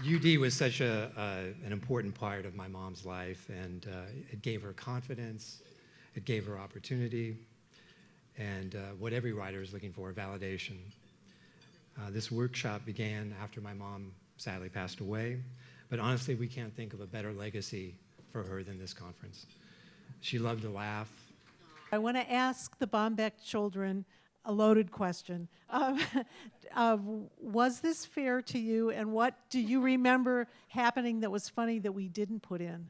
UD was such an important part of my mom's life, and it gave her confidence, it gave her opportunity, and what every writer is looking for, validation. This workshop began after my mom sadly passed away, but honestly, we can't think of a better legacy for her than this conference. She loved to laugh. I want to ask the Bombeck children a loaded question. Was this fair to you, and what do you remember happening that was funny that we didn't put in?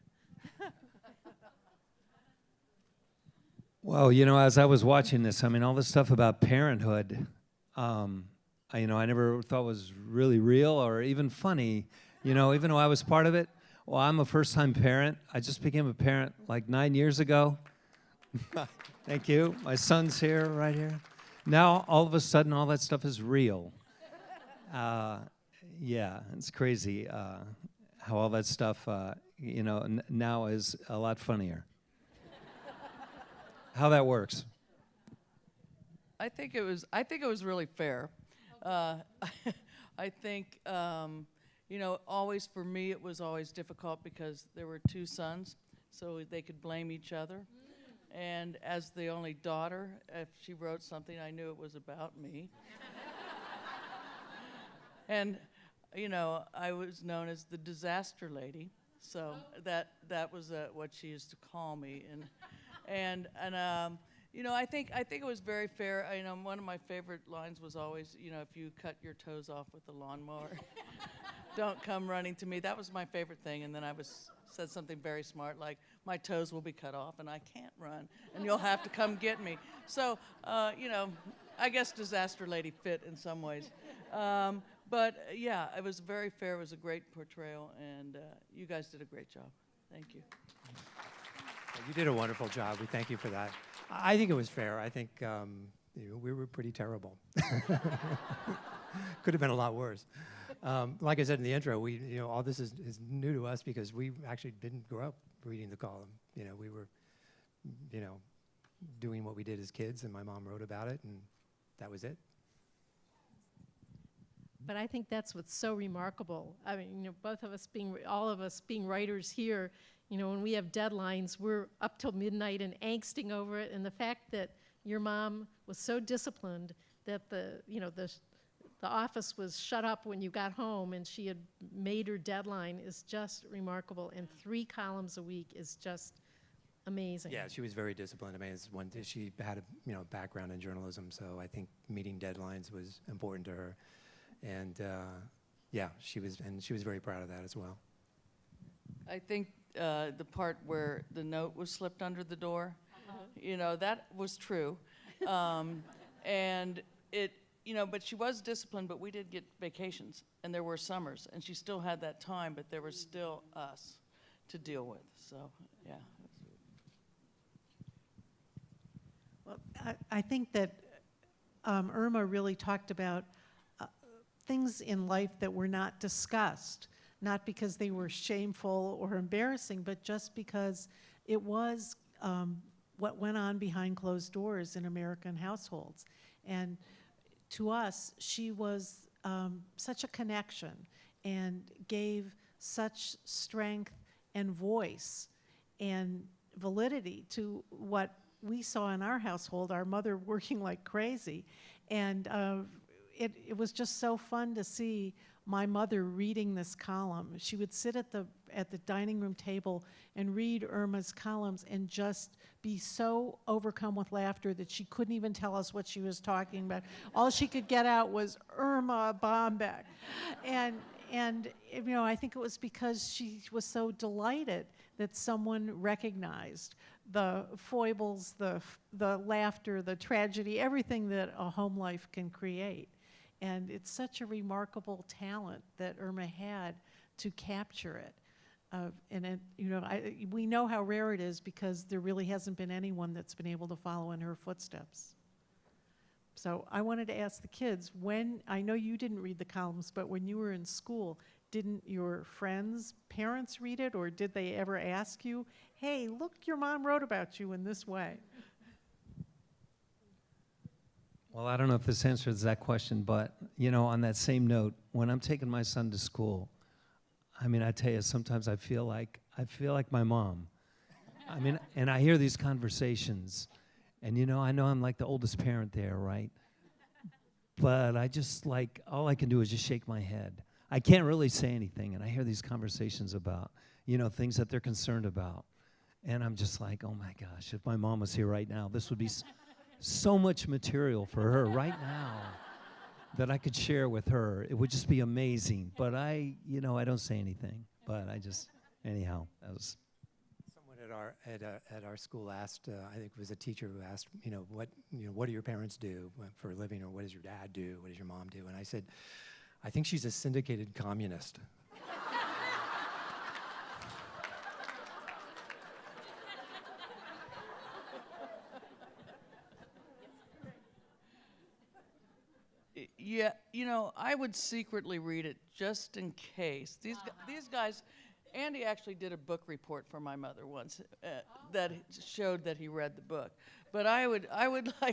Well, you know, as I was watching this, I mean, all this stuff about parenthood, I never thought was really real or even funny, you know, even though I was part of it. Well, I'm a first-time parent. I just became a parent like 9 years ago. Thank you. My son's here, right here. Now, all of a sudden, all that stuff is real. Yeah, it's crazy how all that stuff, now is a lot funnier. How that works. I think it was really fair. I think, always for me it was always difficult because there were two sons, so they could blame each other. And as the only daughter, if she wrote something, I knew it was about me. And, I was known as the disaster lady, so that was what she used to call me. And I think it was very fair. One of my favorite lines was always, if you cut your toes off with a lawnmower, don't come running to me. That was my favorite thing. And then I said something very smart, like, my toes will be cut off and I can't run, and you'll have to come get me. So, I guess disaster lady fit in some ways. But yeah, it was very fair. It was a great portrayal, and you guys did a great job. Thank you. You did a wonderful job. We thank you for that. I think it was fair. I think we were pretty terrible. Could have been a lot worse. Like I said in the intro, all this is new to us because we actually didn't grow up reading the column. We were, doing what we did as kids, and my mom wrote about it, and that was it. But I think that's what's so remarkable. I mean, all of us being writers here, when we have deadlines, we're up till midnight and angsting over it. And the fact that your mom was so disciplined that the office was shut up when you got home and she had made her deadline is just remarkable. And 3 columns a week is just amazing. Yeah, she was very disciplined. I mean, she had a background in journalism, so I think meeting deadlines was important to her. And yeah, she was very proud of that as well. I think the part where the note was slipped under the door, that was true. And it, but she was disciplined, but we did get vacations, and there were summers, and she still had that time, but there was still us to deal with, so, yeah. Well, I think that Erma really talked about things in life that were not discussed, not because they were shameful or embarrassing, but just because it was what went on behind closed doors in American households. And to us, she was such a connection and gave such strength and voice and validity to what we saw in our household, our mother working like crazy. And it was just so fun to see my mother reading this column. She would sit at the dining room table and read Erma's columns and just be so overcome with laughter that she couldn't even tell us what she was talking about. All she could get out was Erma Bombeck. And I think it was because she was so delighted that someone recognized the foibles, the laughter, the tragedy, everything that a home life can create. And it's such a remarkable talent that Erma had to capture it. We know how rare it is because there really hasn't been anyone that's been able to follow in her footsteps. So I wanted to ask the kids, I know you didn't read the columns, but when you were in school, didn't your friends' parents read it, or did they ever ask you, hey, look, your mom wrote about you in this way? Well, I don't know if this answers that question, but, on that same note, when I'm taking my son to school, I mean, I tell you, sometimes I feel like my mom. I mean, and I hear these conversations, and I know I'm like the oldest parent there, right? But I just all I can do is just shake my head. I can't really say anything, and I hear these conversations about, things that they're concerned about. And I'm just like, oh my gosh, if my mom was here right now, this would be so much material for her right now that I could share with her. It would just be amazing. But I don't say anything. But anyhow, that was. Someone at our school asked, I think it was a teacher who asked, what do your parents do for a living, or what does your dad do, what does your mom do? And I said, I think she's a syndicated communist. Yeah, I would secretly read it just in case. These guys, Andy actually did a book report for my mother once that showed that he read the book. But I would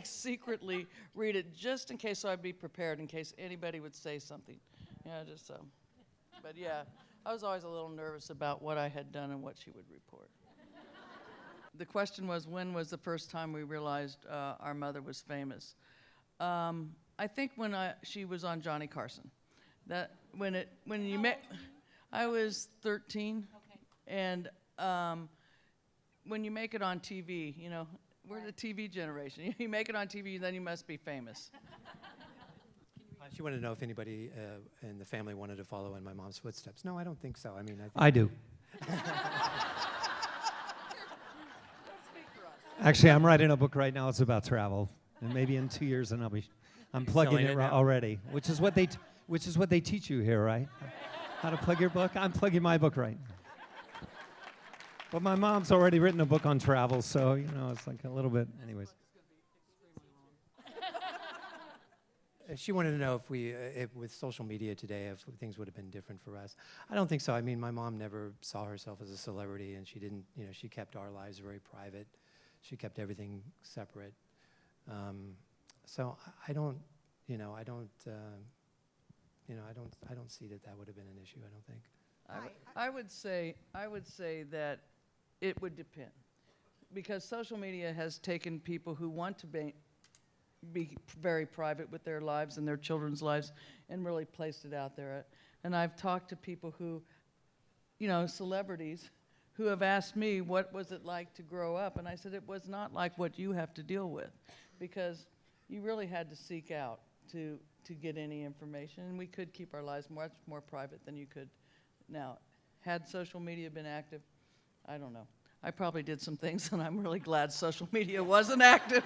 secretly read it just in case, so I'd be prepared in case anybody would say something. Just so. But yeah, I was always a little nervous about what I had done and what she would report. The question was, when was the first time we realized our mother was famous? I think when she was on Johnny Carson. That when you met, I was 13, Okay. and when you make it on TV, we're the TV generation. You make it on TV, then you must be famous. She wanted to know if anybody in the family wanted to follow in my mom's footsteps. No, I don't think so. I mean, I do. Actually, I'm writing a book right now. It's about travel, and maybe in 2 years, and I'm plugging selling it it now? already, which is what they teach you here, right? How to plug your book. I'm plugging my book right now. But my mom's already written a book on travel, so it's like a little bit. Anyways. She wanted to know if with social media today, if things would have been different for us. I don't think so. I mean, my mom never saw herself as a celebrity, and she didn't. She kept our lives very private. She kept everything separate. So I don't see that would have been an issue. I don't think. I would say that it would depend, because social media has taken people who want to be very private with their lives and their children's lives and really placed it out there. And I've talked to people who, celebrities, who have asked me, what was it like to grow up? And I said, it was not like what you have to deal with, because you really had to seek out to get any information. And we could keep our lives much more private than you could now. Had social media been active, I don't know. I probably did some things, and I'm really glad social media wasn't active.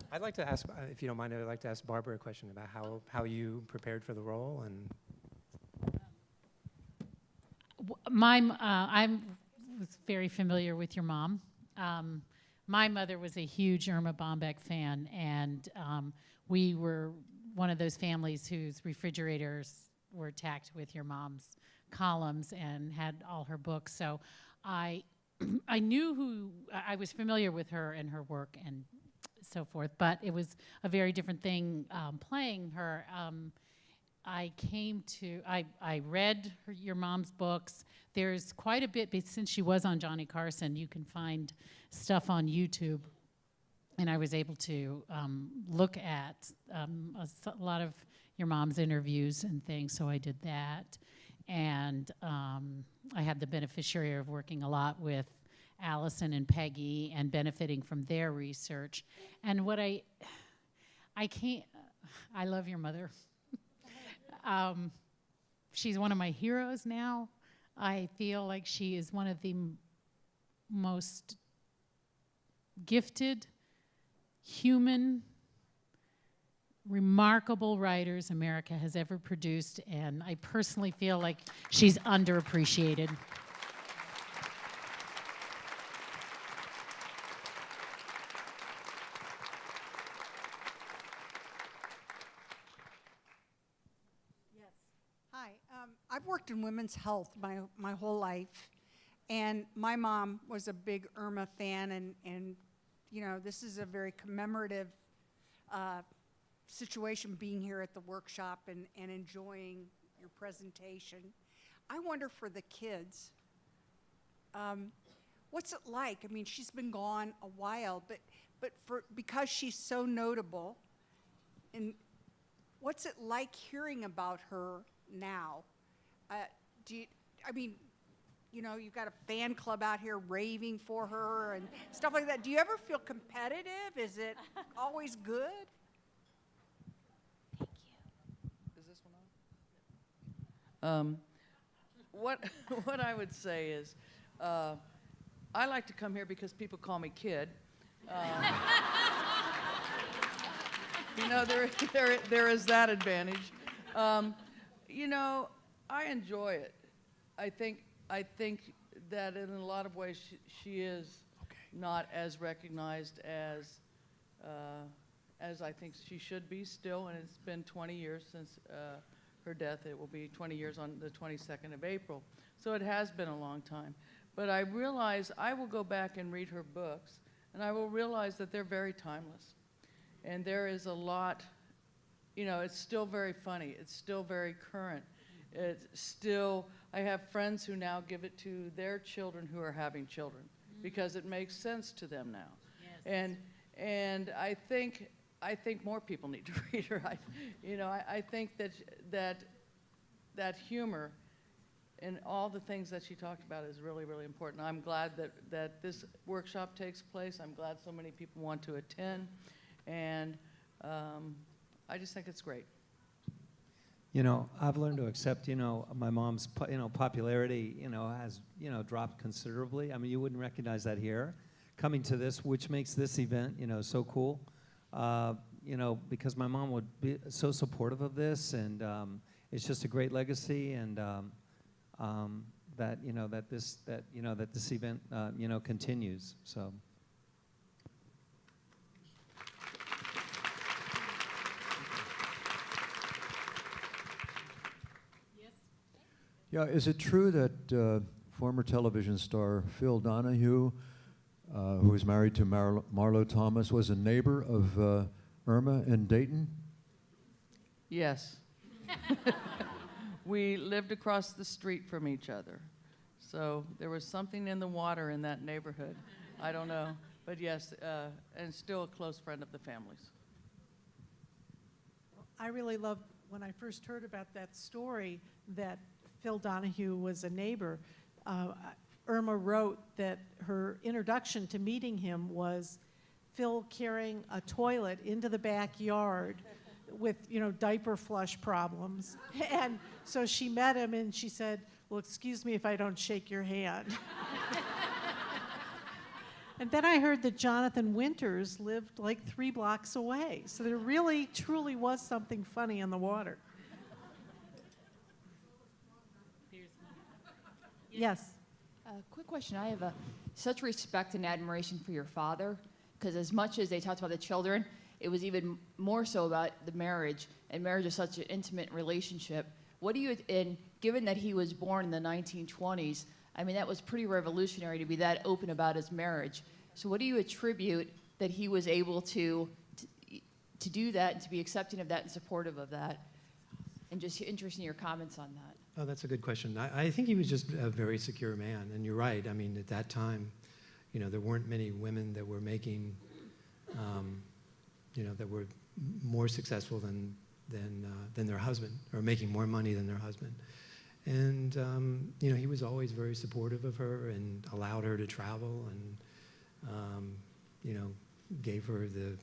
I'd like to ask, if you don't mind, I'd like to ask Barbara a question about how you prepared for the role. And I was very familiar with your mom. My mother was a huge Erma Bombeck fan, and we were one of those families whose refrigerators were tacked with your mom's columns and had all her books. So I knew I was familiar with her and her work and so forth, but it was a very different thing playing her. I read your mom's books. There's quite a bit, but since she was on Johnny Carson, you can find stuff on YouTube. And I was able to look at a lot of your mom's interviews and things, so I did that. And I had the beneficiary of working a lot with Allison and Peggy and benefiting from their research. And what I love your mother. She's one of my heroes now. I feel like she is one of the most gifted, human, remarkable writers America has ever produced, and I personally feel like she's underappreciated. Hi, I've worked in women's health my whole life, and my mom was a big Erma fan, and this is a very commemorative situation, being here at the workshop and enjoying your presentation. I wonder for the kids, what's it like? I mean, she's been gone a while, but because she's so notable, and what's it like hearing about her now? I mean, you know, you've got a fan club out here raving for her and stuff like that. Do you ever feel competitive? Is it always good? Is this one on? What I would say is, I like to come here because people call me kid. You know, there is that advantage. You know, I enjoy it. I think that in a lot of ways she is not as recognized as I think she should be still, and it's been 20 years since her death. It will be 20 years on the 22nd of April. So it has been a long time. But I realize I will go back and read her books, and I will realize that they're very timeless. And there is a lot, you know, it's still very funny. It's still very current. It's still, I have friends who now give it to their children who are having children because it makes sense to them now. Yes. And I think more people need to read her. I think that humor and all the things that she talked about is really, really important. I'm glad that this workshop takes place. I'm glad so many people want to attend. And I just think it's great. You know, I've learned to accept, you know, my mom's, popularity, has, dropped considerably. I mean, you wouldn't recognize that here. Coming to this, which makes this event, so cool, because my mom would be so supportive of this, and it's just a great legacy, and that this event, continues, so. Yeah, is it true that former television star Phil Donahue, who was married to Marlo Thomas, was a neighbor of Erma in Dayton? Yes. We lived across the street from each other. So there was something in the water in that neighborhood. I don't know. But yes, and still a close friend of the family's. I really loved when I first heard about that story that Phil Donahue was a neighbor. Erma wrote that her introduction to meeting him was Phil carrying a toilet into the backyard with, diaper flush problems. And so she met him and she said, "Well, excuse me if I don't shake your hand." And then I heard that Jonathan Winters lived like 3 blocks away. So there really, truly was something funny in the water. Yes. Quick question. I have such respect and admiration for your father, because as much as they talked about the children, it was even more so about the marriage, and marriage is such an intimate relationship. What do you, and given that he was born in the 1920s, I mean, that was pretty revolutionary to be that open about his marriage. So what do you attribute that he was able to do that and to be accepting of that and supportive of that? And just interested in your comments on that. Oh, that's a good question. I think he was just a very secure man, and you're right. I mean, at that time, there weren't many women that were making, that were more successful than their husband, or making more money than their husband. And he was always very supportive of her and allowed her to travel, and gave her the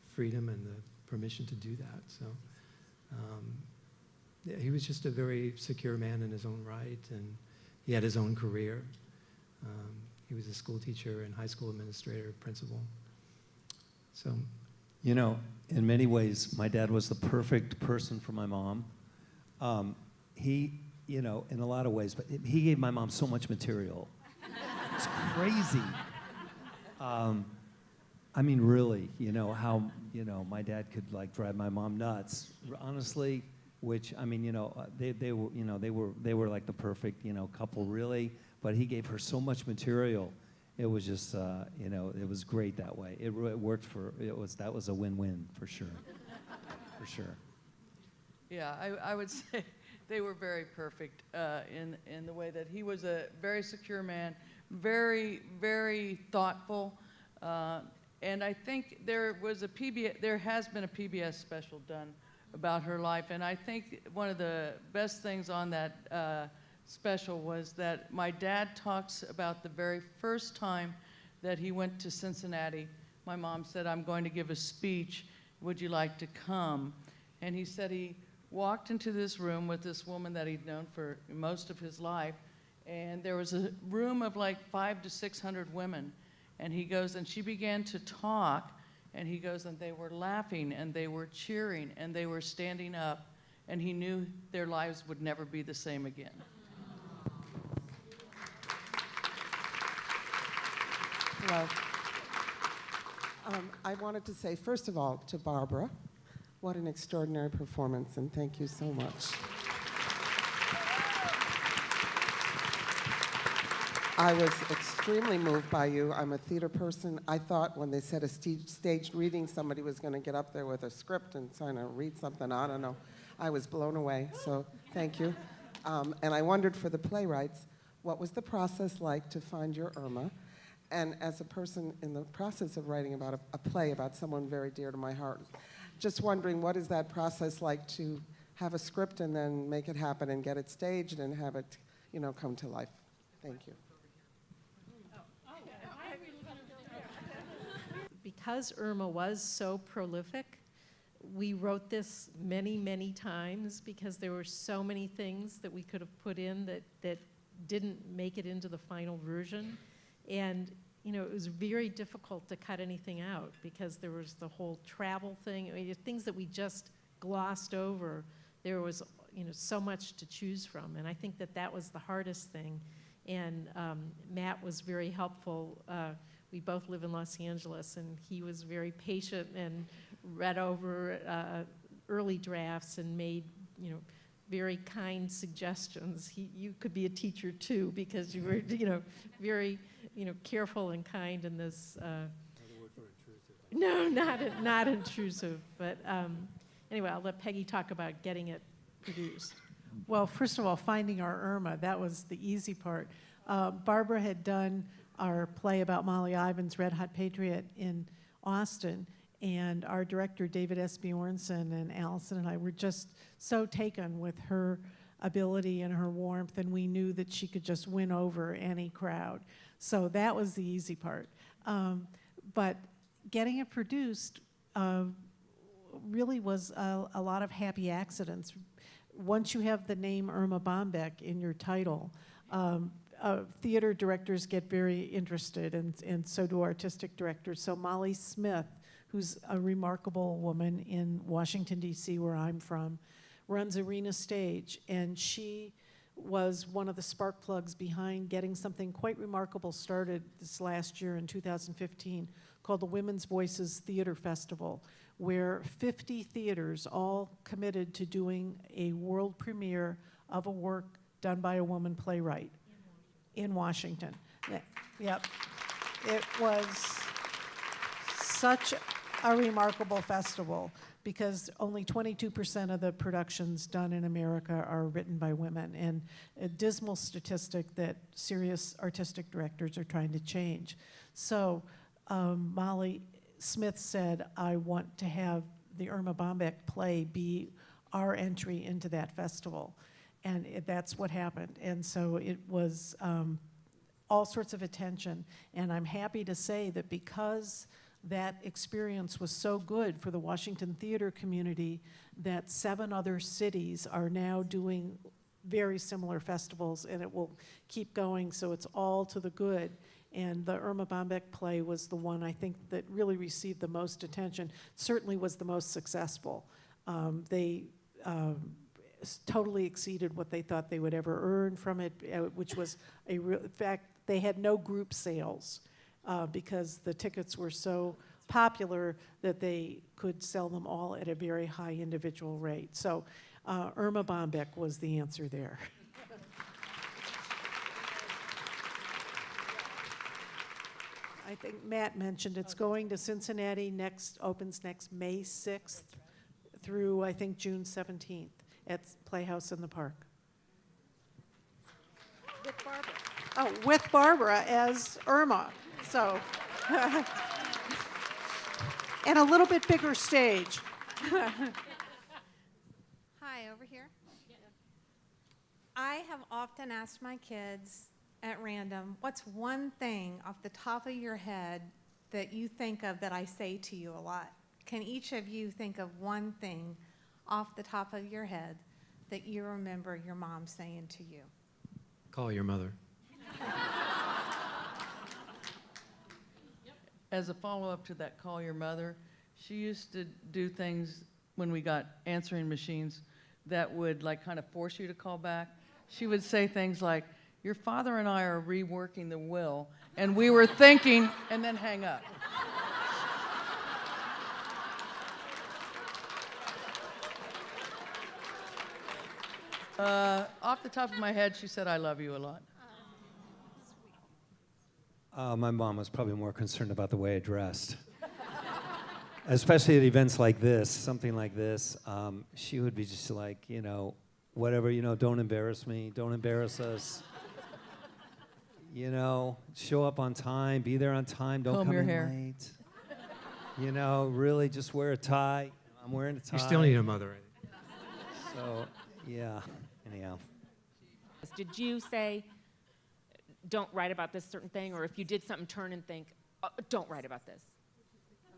freedom and the permission to do that. So. Yeah, he was just a very secure man in his own right, and he had his own career. He was a school teacher and high school administrator, principal. So, in many ways, my dad was the perfect person for my mom. He, in a lot of ways, but he gave my mom so much material. It's crazy. I mean, really, how, my dad could drive my mom nuts, honestly, which, I mean, they were like the perfect, couple, really, but he gave her so much material. It was just, it was great that way. It worked that was a win-win, for sure, for sure. Yeah, I would say they were very perfect in the way that he was a very secure man, very, very thoughtful. And I think there has been a PBS special done about her life. And I think one of the best things on that special was that my dad talks about the very first time that he went to Cincinnati. My mom said, "I'm going to give a speech. Would you like to come?" And he said he walked into this room with this woman that he'd known for most of his life. And there was a room of like 500 to 600 women. And he goes, and she began to talk. And he goes, and they were laughing, and they were cheering, and they were standing up. And he knew their lives would never be the same again. Hello. I wanted to say, first of all, to Barbara, what an extraordinary performance, and thank you so much. I was extremely moved by you. I'm a theater person. I thought when they said a staged reading, somebody was going to get up there with a script and kind of read something. I don't know. I was blown away, so thank you. And I wondered for the playwrights, what was the process like to find your Erma? And as a person in the process of writing about a play about someone very dear to my heart, just wondering, what is that process like to have a script and then make it happen and get it staged and have it, you know, come to life? Thank you. Because Erma was so prolific, we wrote this many, many times because there were so many things that we could have put in that didn't make it into the final version. And you know, it was very difficult to cut anything out because there was the whole travel thing. I mean, things that we just glossed over. There was, you know, so much to choose from, and I think that was the hardest thing. And Matt was very helpful. We both live in Los Angeles, and he was very patient and read over early drafts and made, you know, very kind suggestions. You could be a teacher too, because you were, you know, very, you know, careful and kind in this. No, not intrusive. But anyway, I'll let Peggy talk about getting it produced. Well, first of all, finding our Erma, that was the easy part. Barbara had done our play about Molly Ivins, Red Hot Patriot, in Austin, and our director, David S. Bjornson, and Allison and I were just so taken with her ability and her warmth, and we knew that she could just win over any crowd. So that was the easy part. But getting it produced really was a lot of happy accidents. Once you have the name Erma Bombeck in your title, theater directors get very interested, and so do artistic directors. So Molly Smith, who's a remarkable woman in Washington, D.C., where I'm from, runs Arena Stage, and she was one of the spark plugs behind getting something quite remarkable started this last year in 2015 called the Women's Voices Theater Festival, where 50 theaters all committed to doing a world premiere of a work done by a woman playwright in Washington. Yep. It was such a remarkable festival because only 22% of the productions done in America are written by women, and a dismal statistic that serious artistic directors are trying to change. So Molly Smith said, I want to have the Erma Bombeck play be our entry into that festival. And that's what happened. And so it was all sorts of attention. And I'm happy to say that because that experience was so good for the Washington theater community, that 7 other cities are now doing very similar festivals, and it will keep going, so it's all to the good. And the Erma Bombeck play was the one I think that really received the most attention, certainly was the most successful. They totally exceeded what they thought they would ever earn from it, which was in fact, they had no group sales because the tickets were so popular that they could sell them all at a very high individual rate. So Erma Bombeck was the answer there. I think Matt mentioned it's going to Cincinnati opens next May 6th through, I think, June 17th. at Playhouse in the Park. With Barbara. Oh, with Barbara as Erma. So, and a little bit bigger stage. Hi, over here. I have often asked my kids at random, what's one thing off the top of your head that you think of that I say to you a lot? Can each of you think of one thing off the top of your head that you remember your mom saying to you? Call your mother. As a follow-up to that, call your mother, she used to do things when we got answering machines that would like kind of force you to call back. She would say things like, your father and I are reworking the will, and we were thinking, and then hang up. Off the top of my head, she said, I love you a lot. My mom was probably more concerned about the way I dressed. Especially at events like this, something like this. She would be just like, you know, whatever, you know, don't embarrass me, don't embarrass us. You know, show up on time, be there on time, don't Comb come your in hair. late. You know, really just wear a tie. I'm wearing a tie. You still need a mother, I think. So, yeah, anyhow. Did you say, don't write about this certain thing, or if you did something, turn and think, oh, don't write about this?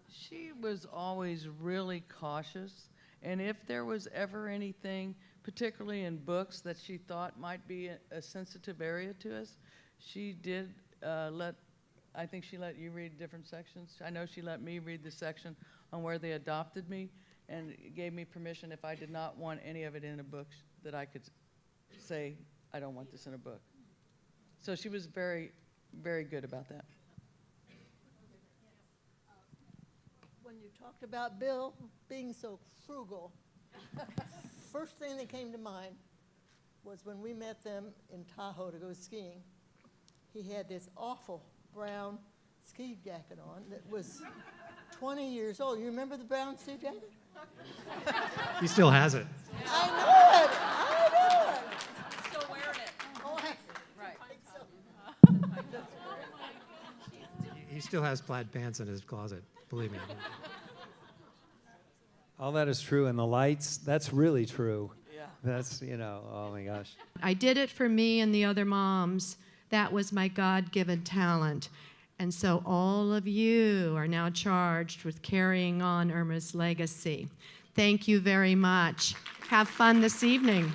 She was always really cautious, and if there was ever anything, particularly in books, that she thought might be a sensitive area to us, she did I think she let you read different sections. I know she let me read the section on where they adopted me, and gave me permission if I did not want any of it in a book that I could say, I don't want this in a book. So she was very, very good about that. When you talked about Bill being so frugal, first thing that came to mind was when we met them in Tahoe to go skiing. He had this awful brown ski jacket on that was 20 years old. You remember the brown ski jacket? He still has it. I know it. I know it. Still wearing it. Oh, Right. He still has plaid pants in his closet, believe me. All that is true, and the lights, that's really true. Yeah. That's, you know, oh my gosh. I did it for me and the other moms. That was my God-given talent. And so all of you are now charged with carrying on Erma's legacy. Thank you very much. Have fun this evening.